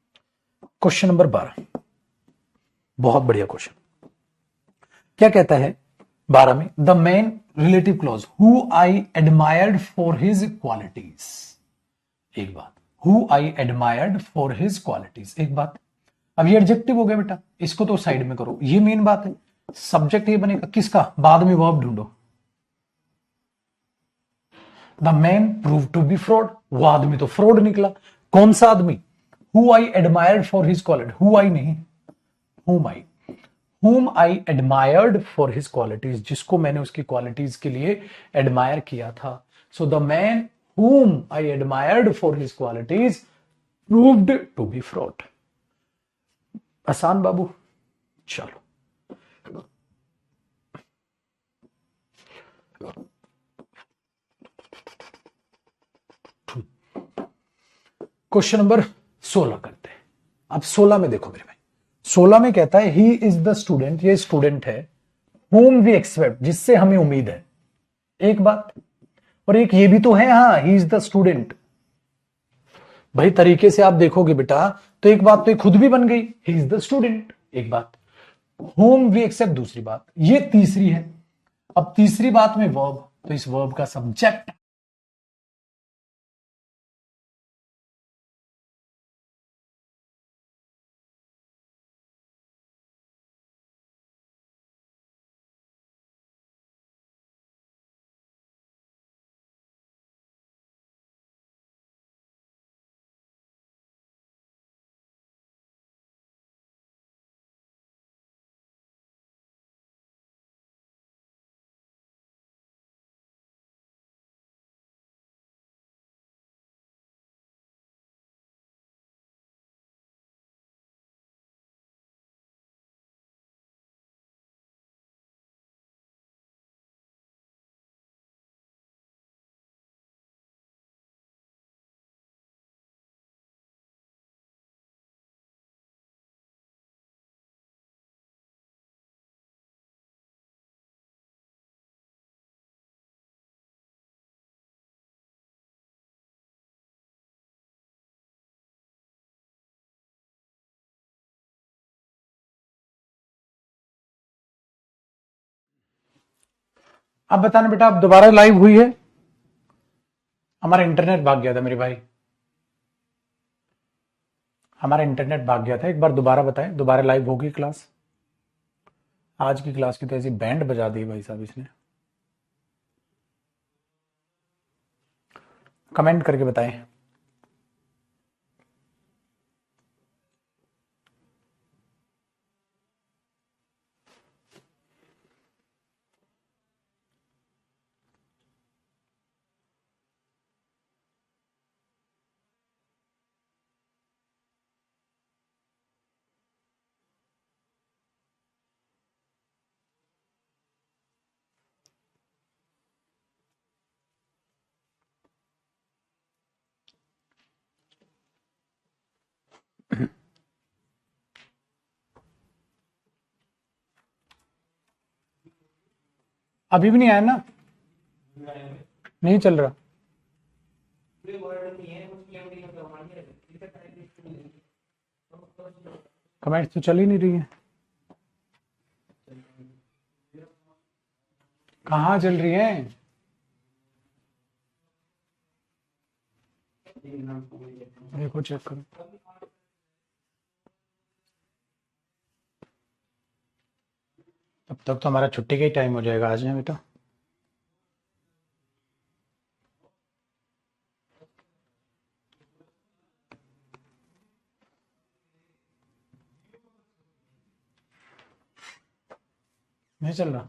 क्वेश्चन नंबर 12, बहुत बढ़िया क्वेश्चन। क्या कहता है 12 में, the man, relative clause, who I admired for his qualities, एक बात, who I admired for his qualities, एक बात। अब ये एडजेक्टिव हो गया बेटा, इसको तो साइड में करो, ये मेन बात है, सब्जेक्ट ये बनेगा किसका, बाद में वर्ब ढूंढो। The man prove to be fraud, वो आदमी तो फ्रॉड निकला, कौन सा आदमी, who I admired for his quality, who I नहीं, whom I, whom I admired for his qualities, जिसको मैंने उसकी क्वालिटीज के लिए एडमायर किया था। So the man whom I admired for his qualities proved to be fraud। आसान बाबू, चलो क्वेश्चन नंबर 16 करते हैं। अब 16 में देखो मेरे भाई, 16 में कहता है ही इज द स्टूडेंट, ये स्टूडेंट है, whom we expect, जिससे हमें उम्मीद है, एक बात, और एक ये भी तो है, हाँ ही इज द स्टूडेंट। भाई तरीके से आप देखोगे बेटा, तो एक बात तो ये खुद भी बन गई, ही इज द स्टूडेंट, एक बात, होम वी एक्सेप्ट दूसरी बात, ये तीसरी है। अब तीसरी बात में वर्ब, तो इस वर्ब का सब्जेक्ट, अब बताना बेटा, अब दोबारा लाइव हुई है, हमारा इंटरनेट भाग गया था मेरे भाई, हमारा इंटरनेट भाग गया था, एक बार दोबारा बताएं, दोबारा लाइव होगी क्लास, आज की क्लास की तो ऐसी बैंड बजा दी भाई साहब इसने, कमेंट करके बताएं। अभी भी नहीं आया ना? नहीं चल रहा? कमेंट्स तो चल ही नहीं रही है। कहाँ चल रही है? देखो चेक करो। तब तक तो हमारा छुट्टी का ही टाइम हो जाएगा। आज है बेटा। नहीं चल रहा?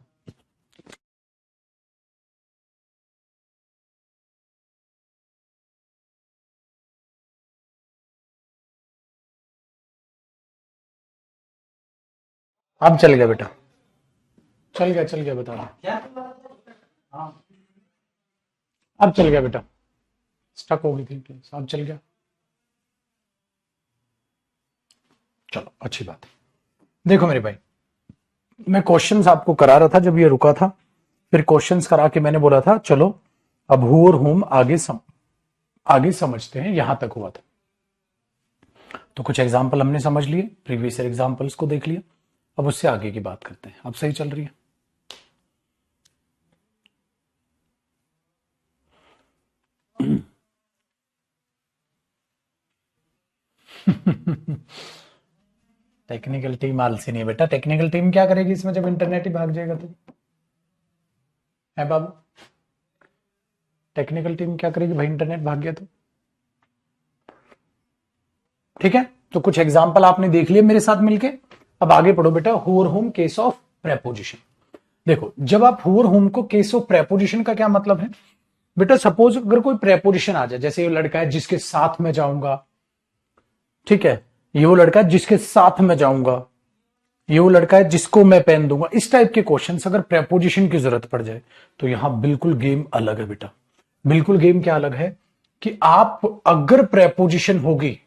अब चल गया बेटा? चल गया बता दो। हाँ अब चल गया बेटा। स्टक हो गई थी क्लास, अब चल गया। चलो अच्छी बात है। देखो मेरे भाई, मैं क्वेश्चंस आपको करा रहा था जब ये रुका था, फिर क्वेश्चंस करा के मैंने बोला था चलो अब हु और होम आगे समझते हैं। यहां तक हुआ था तो कुछ एग्जाम्पल हमने समझ लिए, प्रीवियस ईयर एग्जाम्पल्स को देख लिया। अब उससे आगे की बात करते हैं। अब सही चल रही है? टेक्निकल टीम आलसी नहीं है बेटा। टेक्निकल टीम क्या करेगी इसमें जब इंटरनेट ही भाग जाएगा तो? है बाबू? टेक्निकल टीम क्या करेगी भाई, इंटरनेट भाग गया तो? ठीक है, तो कुछ एग्जाम्पल आपने देख लिए मेरे साथ मिलके। अब आगे पढ़ो बेटा, हु और होम केस ऑफ प्रेपोजिशन। देखो जब आप हु और होम को केस ऑफ प्रेपोजिशन का क्या मतलब है बेटा, सपोज अगर कोई प्रेपोजिशन आ जाए, जैसे ये लड़का है जिसके साथ में जाऊंगा, ठीक है, ये वो लड़का है जिसके साथ में जाऊंगा, ये वो लड़का है जिसको मैं पहन दूंगा, इस टाइप के क्वेश्चंस अगर प्रेपोजिशन की जरूरत पड़ जाए तो यहां बिल्कुल गेम अलग है बेटा। बिल्कुल गेम क्या अलग है कि आप अगर प्रेपोजिशन होगी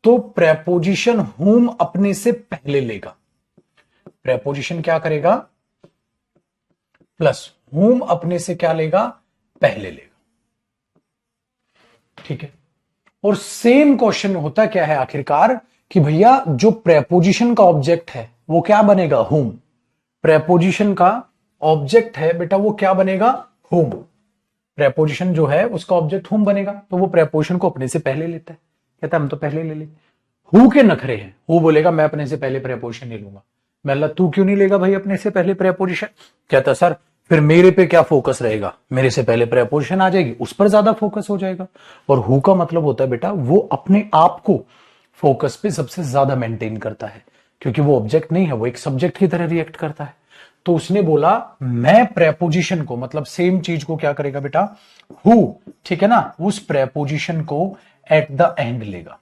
तो प्रेपोजिशन होम अपने से पहले लेगा। प्रेपोजिशन क्या करेगा? प्लस होम अपने से क्या लेगा? पहले लेगा। ठीक है, और सेम क्वेश्चन होता क्या है आखिरकार कि भैया जो प्रेपोजिशन का ऑब्जेक्ट है वो क्या बनेगा? होम। प्रेपोजिशन का ऑब्जेक्ट है बेटा वो क्या बनेगा? होम। प्रेपोजिशन जो है उसका ऑब्जेक्ट होम बनेगा, तो वो प्रेपोजिशन को अपने से पहले लेता है। कहता है हम तो पहले ले ले। हु के नखरे हैं, हु बोलेगा मैं अपने से पहले प्रेपोजिशन ले लूंगा। मैं अल्लाह तू क्यों नहीं लेगा भाई अपने से पहले प्रेपोजिशन? कहता सर फिर मेरे पे क्या फोकस रहेगा, मेरे से पहले प्रेपोजिशन आ जाएगी उस पर ज्यादा फोकस हो जाएगा। और हु का मतलब होता है बेटा वो अपने आप को फोकस पे सबसे ज्यादा मेंटेन करता है, क्योंकि वो ऑब्जेक्ट नहीं है, वो एक सब्जेक्ट की तरह रिएक्ट करता है। तो उसने बोला मैं प्रेपोजिशन को, मतलब सेम चीज को क्या करेगा बेटा? हु, ठीक है ना, उस प्रेपोजिशन को एट द एंड लेगा।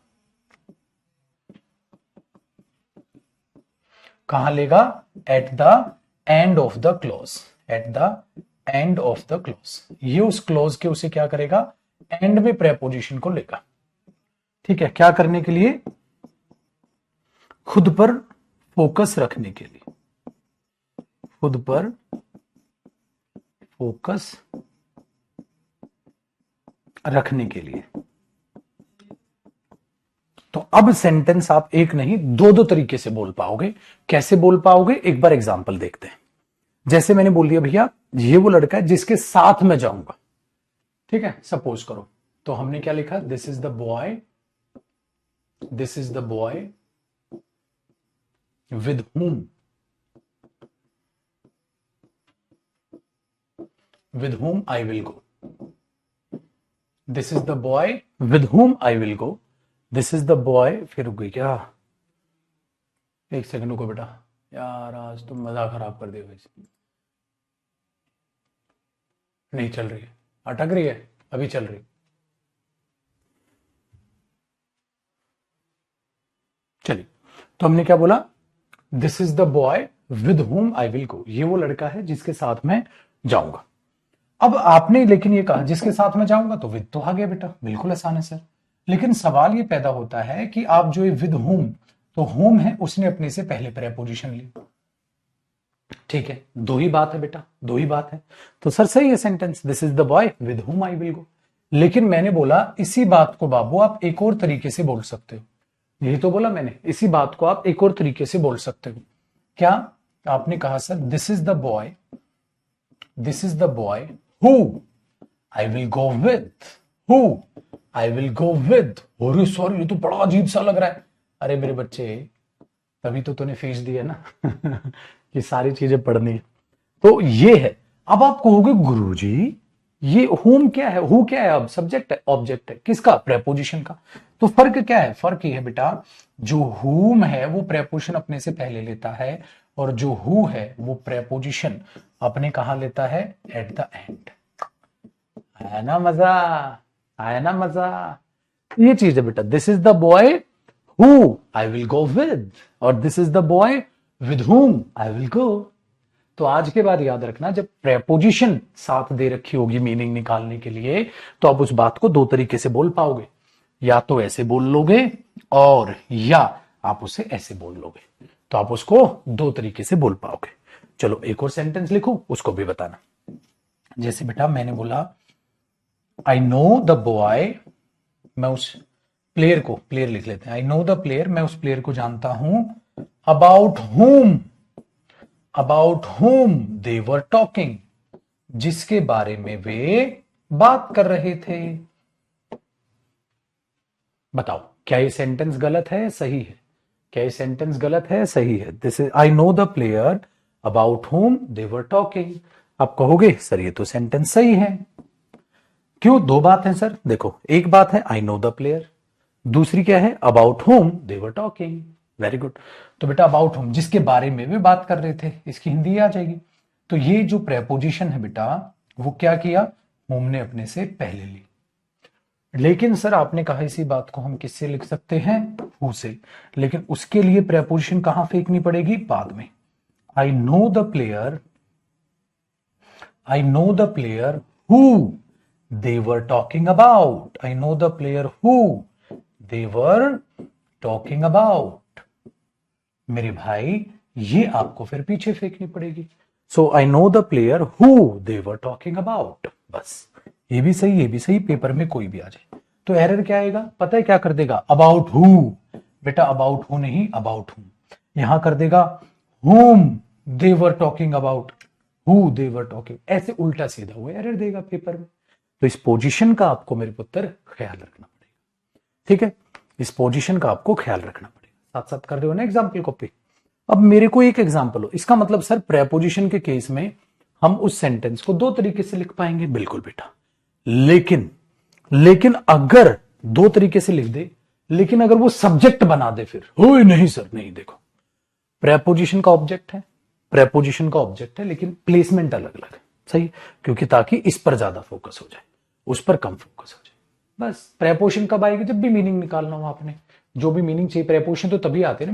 कहां लेगा? At the end of the clause. At the end of the clause, ये उस क्लॉज के उसे क्या करेगा? एंड में प्रेपोजिशन को लेगा। ठीक है, क्या करने के लिए? खुद पर फोकस रखने के लिए। खुद पर फोकस रखने के लिए। तो अब सेंटेंस आप एक नहीं दो दो तरीके से बोल पाओगे। कैसे बोल पाओगे? एक बार एग्जांपल देखते हैं। जैसे मैंने बोल दिया भैया ये वो लड़का है जिसके साथ मैं जाऊंगा, ठीक है, सपोज करो। तो हमने क्या लिखा? This is the boy, this is the boy with whom, with whom I will go. This is the boy with whom I will go. This is the boy, फिर रुक गई क्या? एक सेकंड रुको बेटा, यार आज तुम मजा खराब कर दिया भाई। नहीं चल रही है, अटक रही है, अभी चल रही। चलिए, तो हमने क्या बोला? This is the boy with whom I will गो, ये वो लड़का है जिसके साथ मैं जाऊंगा। अब आपने लेकिन ये कहा जिसके साथ मैं जाऊंगा, तो विद तो आ गया बेटा, बिल्कुल आसान है सर। लेकिन सवाल ये पैदा होता है कि आप जो विद होम, तो होम है उसने अपने से पहले प्रेपोजिशन ली, ठीक है, दो ही बात है बेटा, दो ही बात है, तो सर सही है sentence, this is the boy with home I will गो। लेकिन मैंने बोला इसी बात को बाबू आप एक और तरीके से बोल सकते हो, यही तो बोला मैंने, इसी बात को आप एक और तरीके से बोल सकते हो। क्या आपने कहा sir this is the boy, this is the boy who I will go with, who I will go with. अरे सॉरी ये तो बड़ा अजीब सा लग रहा है। अरे मेरे बच्चे तभी तो तूने फीस दी है ना ये सारी चीजें पढ़नी है, तो ये है। अब आप कहोगे गुरुजी ये होम क्या है, हु क्या है, अब सब्जेक्ट है ऑब्जेक्ट है, किसका, प्रेपोजिशन का। तो फर्क क्या है, फर्क ये है बेटा जो हुम है वो प्रेपोजिशन अपने से पहले लेता है, और जो हु है वो प्रेपोजिशन अपने कहा लेता है, एट द एंड। आया ना मजा, आया ना मजा, ये चीज है बेटा। This is the boy who I will go with, और this is the boy with whom I will गो। तो आज के बाद याद रखना जब प्रेपोजिशन साथ दे रखी होगी मीनिंग निकालने के लिए, तो आप उस बात को दो तरीके से बोल पाओगे, या तो ऐसे बोल लोगे और या आप उसे ऐसे बोल लोगे, तो आप उसको दो तरीके से बोल पाओगे। चलो एक और सेंटेंस लिखूं, उसको भी बताना। जैसे बेटा मैंने बोला आई नो द बॉय, मैं उस प्लेयर को, प्लेयर लिख लेते हैं, आई नो द प्लेयर, मैं उस प्लेयर को जानता हूं, about home, about home they were talking, जिसके बारे में वे बात कर रहे थे। बताओ क्या ये सेंटेंस गलत है, सही है? क्या ये सेंटेंस गलत है, सही है? This is I know the player about home they were talking. आप कहोगे सर ये तो सेंटेंस सही है, क्यों? दो बात है सर, देखो एक बात है आई नो द प्लेयर, दूसरी क्या है, about home they were talking. Very good. तो बेटा अबाउट होम जिसके बारे में वे बात कर रहे थे, इसकी हिंदी आ जाएगी। तो ये जो प्रेपोजिशन है बेटा वो क्या किया, होम ने अपने से पहले ली। लेकिन सर आपने कहा इसी बात को हम किससे लिख सकते हैं, हु से, लेकिन उसके लिए प्रेपोजिशन कहां फेंकनी पड़ेगी, बाद में। आई know the player, I know the player who they were talking about, I know the player who they were talking about। मेरे भाई ये आपको फिर पीछे फेंकनी पड़ेगी। So I know the player who they were talking about। बस ये भी सही, ये भी सही, पेपर में कोई भी आ जाए। तो एरर क्या आएगा, पता है क्या कर देगा, अबाउट हु। बेटा अबाउट हु नहीं, अबाउट हुम। यहां कर देगा whom they were talking about, who they were talking, ऐसे उल्टा सीधा हुआ एरर देगा पेपर में। तो इस पोजीशन का आपको मेरे पुत्र ख्याल रखना पड़ेगा, ठीक है? इस पोजीशन का आपको ख्याल रखना पड़ेगा। साथ साथ कर रहे हो ना एग्जाम्पल कॉपी। अब मेरे को एक एग्जाम्पल हो, इसका मतलब सर प्रेपोजिशन के केस में हम उस सेंटेंस को दो तरीके से लिख पाएंगे, बिल्कुल बेटा। लेकिन अगर दो तरीके से लिख दे, लेकिन अगर वो सब्जेक्ट बना दे फिर, हो नहीं सर, नहीं, देखो प्रेपोजिशन का ऑब्जेक्ट है, प्रेपोजिशन का ऑब्जेक्ट है, लेकिन प्लेसमेंट अलग अलग है, सही? क्योंकि ताकि इस पर ज्यादा फोकस हो जाए, उस पर कम फोकस हो जाए। बस प्रेपोजिशन कब आएगी, जब भी मीनिंग निकालना हो आपने, जो भी मीनिंग चाहिए। प्रेपोजिशन तो तभी आते हैं ना